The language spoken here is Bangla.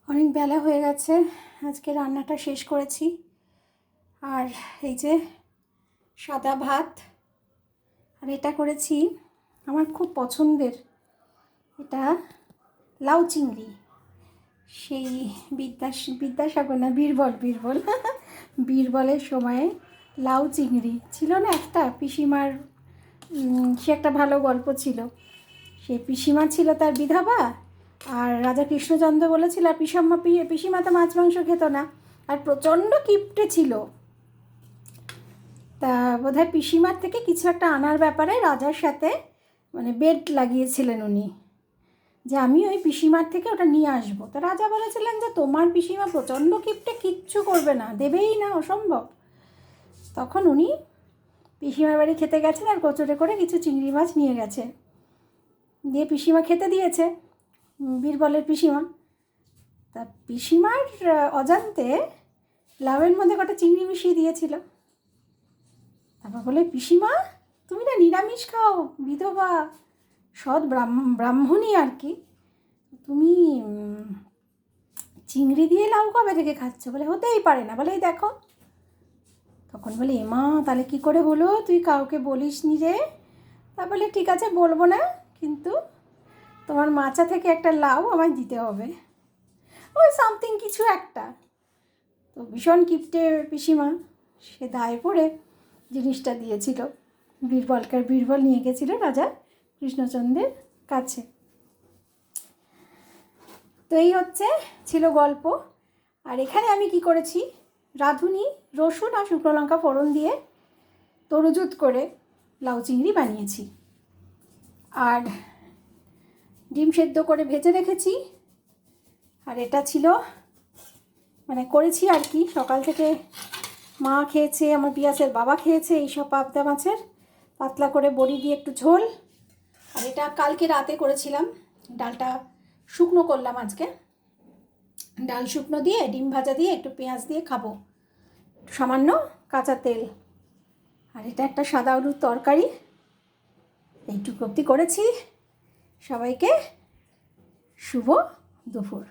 অনেক বেলা হয়ে গেছে, আজকে রান্নাটা শেষ করেছি। আর এই যে সাদা ভাত, আর এটা করেছি আমার খুব পছন্দের, এটা লাউ চিংড়ি, সেই বিদ্যাসাগর না, বীরবল বীরবলের সময়ে লাউ চিংড়ি ছিল না একটা পিসিমার, সে একটা ভালো গল্প ছিল। সে পিসিমা ছিল তার বিধবা, আর রাজা কৃষ্ণচন্দ্র বলেছিল, আর পিসিমা তো মাছ মাংস খেত না, আর প্রচণ্ড কিপটে ছিল। তা বোধহয় পিসিমার থেকে কিছু একটা আনার ব্যাপারে রাজার সাথে মানে বেট লাগিয়েছিলেন উনি, যে আমি ওই পিসিমার থেকে ওটা নিয়ে আসবো। তো রাজা বলেছিলেন যে তোমার পিসিমা প্রচণ্ড কিপটে, কিচ্ছু করবে না, দেবেই না, অসম্ভব। তখন উনি পিসিমার বাড়ি খেতে গেছেন, আর কচুরে করে কিছু চিংড়ি মাছ নিয়ে গেছে, দিয়ে পিসিমা খেতে দিয়েছে, বীরবলের পিসিমা। তা পিসিমার অজান্তে লাউয়ের মধ্যে কটা চিংড়ি মিশিয়ে দিয়েছিল। তারপর বলে, পিসিমা তুমি না নিরামিষ খাও, বিধবা, সৎ ব্রাহ্মণী আর কি, তুমি চিংড়ি দিয়ে লাউ কবে থেকে খাচ্ছ? বলে হতেই পারে না। বলে এই দেখো। তখন বলে, এমা তাহলে কী করে হলো, তুই কাউকে বলিস নি রে? তা বলে ঠিক আছে বলবো না, কিন্তু তোমার মাচা থেকে একটা লাউ আমায় দিতে হবে, ওই সামথিং কিছু একটা। তো ভীষণ কিপটে পিসিমা, সে দায়ে পড়ে জিনিসটা দিয়েছিল বীরবল নিয়ে গেছিল রাজা কৃষ্ণচন্দ্রের কাছে। তো এই ছিল গল্প। আর এখানে আমি কি করেছি, রাঁধুনি রসুন আর শুকনো লঙ্কা ফোড়ন দিয়ে তরুজুত করে লাউ চিংড়ি বানিয়েছি, আর ডিম সেদ্ধ করে ভেজে রেখেছি। আর এটা ছিল মানে করেছি আর কি, সকাল থেকে মা খেয়েছে, আমার পিয়াসের বাবা খেয়েছে এইসব পাবদা মাছের পাতলা করে বড়ি দিয়ে একটু ঝোল। আর এটা কালকে রাতে করেছিলাম, ডালটা শুকনো করলাম আজকে, ডাল শুকনো দিয়ে ডিম ভাজা দিয়ে একটু পেঁয়াজ দিয়ে খাবো, সামান্য কাঁচা তেল। আর এটা একটা সাদা আলুর তরকারি, এইটুকু অবধি করেছি। সবাইকে শুভ দুপুর।